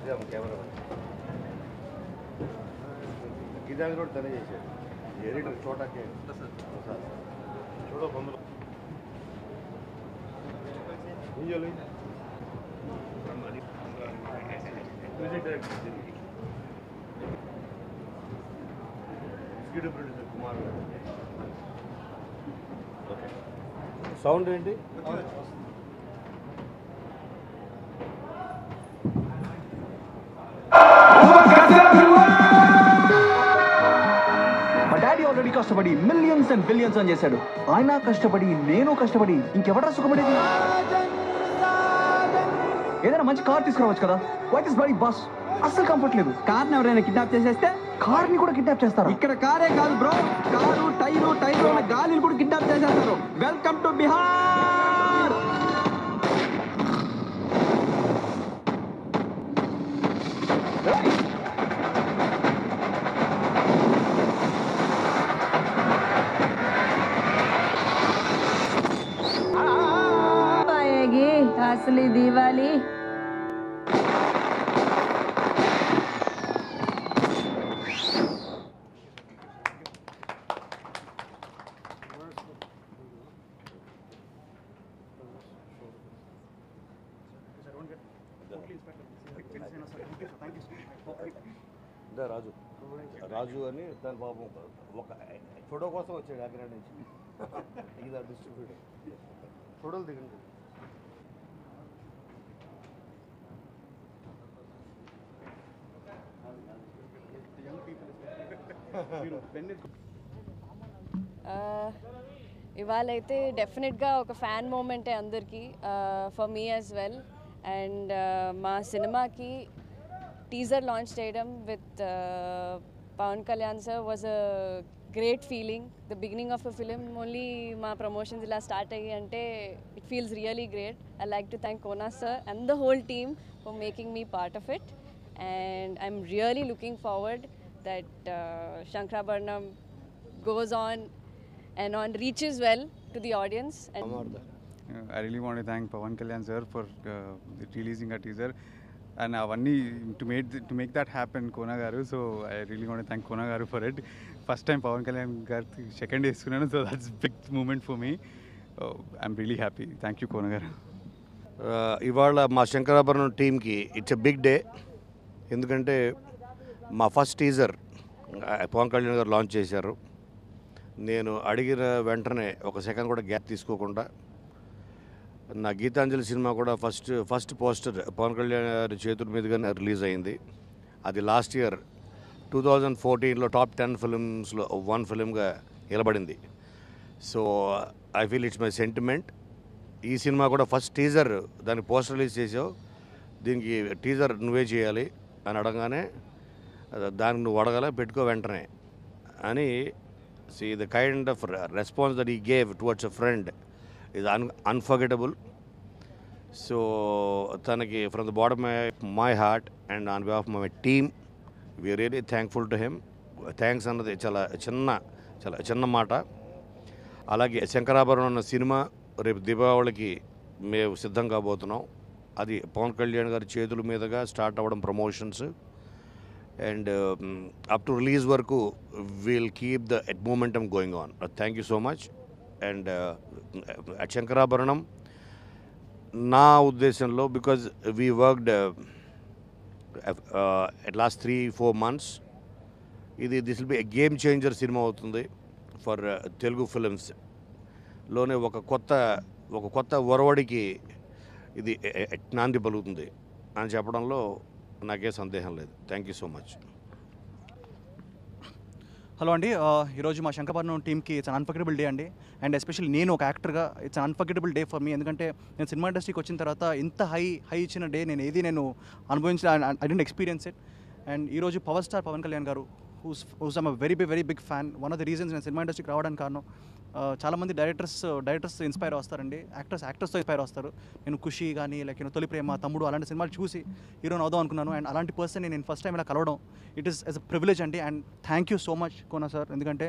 Camera Gitanjali కూడా తనే చేశాడు ఎడిటర్ చోటాకే చూడ బంధువులు ఏం చేయాలి music director executive producer Kumar okay sound ఏంటి ఆల్రెడీ కష్టపడి మిలియన్స్ అండ్ బిలియన్స్ అని చేశాడు. ఆయన కష్టపడి నేను కష్టపడి ఇంకెవడా సుఖపడేది? ఏదైనా మంచి కార్ తీసుకురావచ్చు కదా. వాట్ ఇస్ బ్లడీ బస్ అస్సలు కంఫర్ట్ లేదు. కార్ని ఎవరైనా కిడ్నాప్ చేసేస్తే కార్ని కూడా కిడ్నాప్ చేస్తారు. ఇక్కడ కారే కాదు బ్రో, కారు టైరు ఉన్న గాలిని కూడా కిడ్నాప్ చేసేస్తారు. Welcome to Bihar. असली दिवाली రాజు రాజు అని తన పాపం ఒక ఫోటో కోసం వచ్చాడు అక్కడ నుంచి ఇది డిస్ట్రిబ్యూటర్ ఫోటోలు దిగండి ఇవాళైతే డెఫినెట్గా ఒక ఫ్యాన్ మూమెంటే అందరికీ, for me as well. And మా సినిమాకి టీజర్ లాంచ్ చేయడం with Pawan Kalyan sir was a great feeling. The beginning of a film only మా ప్రమోషన్స్ ఇలా స్టార్ట్ అయ్యి అంటే it feels really great. I like to thank Kona sir and the whole team for making me part of it. And I'm really looking forward that Shankarabharanam goes on and on, reaches well to the audience. And I really want to thank Pawan Kalyan sir for releasing a teaser and avanni to make that happen Kona garu. So I really want to thank Kona garu for it. First time Pawan Kalyan garu second eskunnanu, so that's a big moment for me. I'm really happy. Thank you Kona garu. ఇవాళ మా శంకరాభరణం టీమ్కి it's a big day. ఎందుకంటే మా first teaser Pawan Kalyan గారు launch చేశారు. నేను అడిగిన వెంటనే ఒక సెకండ్ కూడా గ్యాప్ తీసుకోకుండా నా గీతాంజలి సినిమా కూడా ఫస్ట్ పోస్టర్ పవన్ కళ్యాణ్ గారి చేతుల మీదుగానే రిలీజ్ అయింది. అది లాస్ట్ ఇయర్ 2014లో టాప్ 10 ఫిల్మ్స్లో వన్ ఫిల్మ్గా నిలబడింది. So I feel it's my sentiment. ఈ సినిమా కూడా ఫస్ట్ టీజర్ దానికి పోస్టర్ రిలీజ్ చేసావు, దీనికి టీజర్ నువ్వే చేయాలి అని అడగానే దానికి నువ్వు అడగల పెట్టుకో వెంటనే అని. See the kind of response that he gave towards a friend is unforgettable. So తనకి from the bottom my heart and on behalf my team we are really thankful to him. Thanks అన్నది చాలా చిన్న మాట. అలాగే శంకరాభరణం అన్న సినిమా రేపు దీపావళికి మేము సిద్ధం కాబోతున్నాం. అది పవన్ కళ్యాణ్ గారి చేతుల మీదుగా స్టార్ట్ అవ్వడం promotions. And up to release వరకు we'll keep the momentum going on. Thank you so much. And at Shankarabharanam నా ఉద్దేశంలో because we worked at last 3-4 months, this will be a game changer cinema అవుతుంది for Telugu ఫిలిమ్స్లోనే. ఒక కొత్త ఒరవడికి ఇది నాంది పలుకుతుంది అని చెప్పడంలో నాకే సందేహం లేదు. Thank you so much. Hello అండి, ఈరోజు మా శంకరాభరణం టీమ్కి ఇట్స్ అన్ అన్ఫర్గెటబుల్ డే అండి. అండ్ ఎస్పెషల్లీ నేను ఒక యాక్టర్గా it's an unforgettable day for me. ఎందుకంటే నేను సినిమా ఇండస్ట్రీకి వచ్చిన తర్వాత ఇంత హై ఇచ్చిన డే నేను అనుభవించిన I don't experience it. And ఈరోజు power star Pawan Kalyan garu whose I'm very big fan. One of the reasons నేను సినిమా ఇండస్ట్రీకి రావడానికి కారణం చాలామంది డైరెక్టర్స్ ఇన్స్పైర్ వస్తారండి, యాక్టర్స్తో ఇన్స్పైర్ వస్తారు. నేను ఖుషి కానీ లైక్ తొలి ప్రేమ, తమ్ముడు అలాంటి సినిమాలు చూసి హీరోని అవుదాం అనుకున్నాను. అండ్ అలాంటి పర్సన్ నేను ఫస్ట్ టైం ఇలా కలవడం it is as a privilege అండి. And thank you so much Kona sir, ఎందుకంటే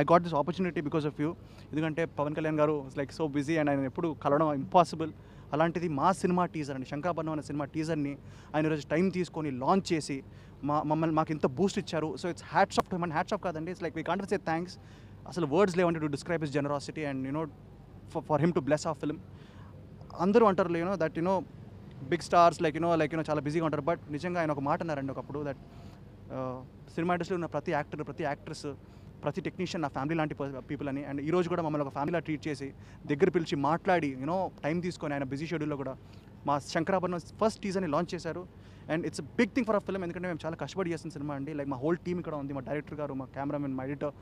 I got this opportunity because of you. ఎందుకంటే పవన్ కళ్యాణ్ గారు లైక్ సో బిజీ అండ్ ఆయన ఎప్పుడు కలవడం ఇంపాసిబుల్. అలాంటిది మా సినిమా టీజర్ అండి, శంకరాభరణం అనే సినిమా టీజర్ని ఆయన ఈరోజు టైం తీసుకొని లాంచ్ చేసి మమ్మల్ని మాకు ఇంత బూస్ట్ ఇచ్చారు. So it's hats off to him. And hats off కాదండి, it's like we can't say thanks. అసలు వర్డ్స్ లేవండి to describe his generosity and for him to bless of film. అందరూ అంటారు దట్ బిగ్ స్టార్స్ లైక్ చాలా బిజీగా ఉంటారు. But నిజంగా ఆయన ఒక మాట అన్నారండి ఒకప్పుడు, దట్ సినిమా ఇండస్ట్రీలో ఉన్న ప్రతి యాక్టర్, ప్రతి యాక్ట్రెస్, ప్రతి టెక్నీషియన్ నా ఫ్యామిలీ లాంటి పీపుల్ అని. అండ్ ఈరోజు కూడా మమ్మల్ని ఒక ఫ్యామిలీలా ట్రీట్ చేసి దగ్గర పిలిచి మాట్లాడి టైం తీసుకొని ఆయన బిజీ షెడ్యూల్లో కూడా మా శంకరాభరణం ఫస్ట్ టీజర్ని లాంచ్ చేశారు. And it's big thing for a film, ఎందుకంటే మేము చాలా కష్టపడి చేసిన సినిమా అండి. లైక్ మా హోల్ టీమ్ ఇక్కడ ఉంది, మా డైరెక్టర్ గారు, మా కెమెరామెన్, మా ఎడిటర్,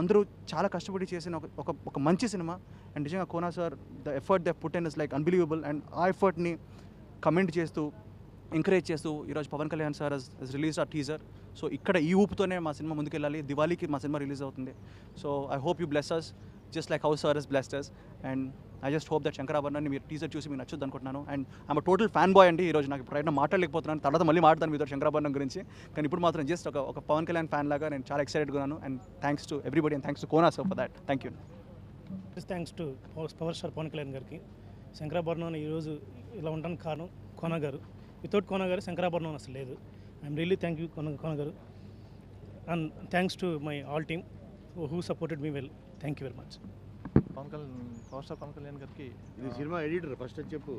అందరూ చాలా కష్టపడి చేసిన ఒక మంచి సినిమా. అండ్ నిజంగా Kona sir, the effort they put in is like unbelievable. And ఆ ఎఫర్ట్ని కమెంట్ చేస్తూ, ఎంకరేజ్ చేస్తూ ఈరోజు Pawan Kalyan sir has release a teaser. So ఇక్కడ ఈ ఊపుతోనే మా సినిమా ముందుకెళ్ళాలి. దివాళీకి మా సినిమా రిలీజ్ అవుతుంది. So I hope you bless us just like how sir has blessed us. And I just hope that శంకరాభరణాన్ని మీరు టీజర్ చూసి మీకు నచ్చుద్ది అనుకుంటున్నాను. And I'm total fan boy అండి. ఈరోజు నాకు ఇప్పుడు మాట్లాడలేకపోతున్నాను, తర్వాత మళ్ళీ మాట్లాడతాను మీతో శంకరాభరణం గురించి. కానీ ఇప్పుడు మాత్రం జస్ట్ ఒక పవన్ కళ్యాణ్ ఫ్యాన్ లాగా నేను చాలా ఎక్సైటెడ్గా ఉన్నాను. And thanks to everybody and thanks to Kona sir for that. Thank you. Thanks to power star Pawan Kalyan గారికి. శంకరాభరణం ఈరోజు ఇలా ఉండడానికి కారణం కోనా గారు. వితౌట్ కోనా గారు శంకరాభరణం అసలు లేదు. I am really thank you Kona గారు. And thanks to my all team who supported me well. Thank you very much. Power star Pawan Kalyan గారికి ఇది సినిమా ఎడిటర్ ఫస్ట్ చెప్పు.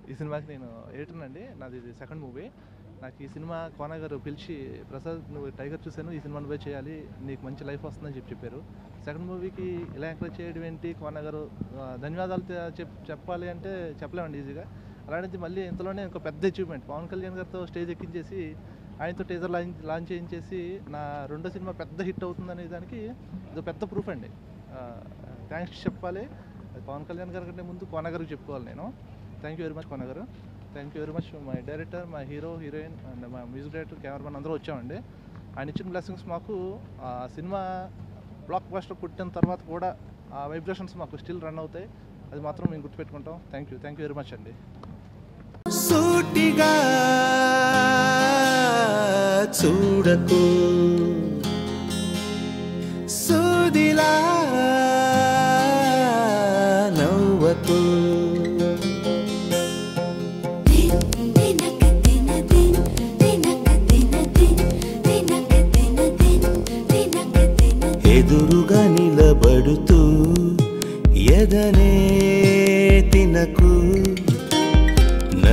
ఈ సినిమాకి నేను ఎడిటర్ అండి. నాది ఇది సెకండ్ మూవీ. నాకు ఈ సినిమా కోనా గారు పిలిచి, ప్రసాద్ నువ్వు టైగర్ చూశాను, ఈ సినిమా నువ్వే చేయాలి, నీకు మంచి లైఫ్ వస్తుందని చెప్పారు. సెకండ్ మూవీకి ఇలా ఎంకరేజ్ చేయడం ఏంటి కోనా గారు, ధన్యవాదాలు చెప్పాలి అంటే చెప్పలేమండి ఈజీగా. అలాంటిది మళ్ళీ ఇంతలోనే ఒక పెద్ద అచీవ్మెంట్, పవన్ కళ్యాణ్ గారితో స్టేజ్ ఎక్కించేసి ఆయనతో టీజర్ లాంచ్ చేయించేసి నా రెండో సినిమా పెద్ద హిట్ అవుతుందనే దానికి ఇది పెద్ద ప్రూఫ్ అండి. థ్యాంక్స్ చెప్పాలి. పవన్ కళ్యాణ్ గారి కంటే ముందు కోనా గారికి చెప్పుకోవాలి నేను. Thank you very much Kona గారు. Thank you very much my director, మా హీరో, హీరోయిన్ అండ్ మా మ్యూజిక్ డైరెక్టర్, కెమెరామెన్ అందరూ వచ్చామండి. ఆయన ఇచ్చిన బ్లెస్సింగ్స్ మాకు ఆ సినిమా బ్లాక్ బస్టర్ పుట్టిన తర్వాత కూడా ఆ వైబ్రేషన్స్ మాకు స్టిల్ రన్ అవుతాయి. అది మాత్రం మేము గుర్తుపెట్టుకుంటాం. థ్యాంక్ యూ వెరీ మచ్ అండి. సూటిగా చూడకు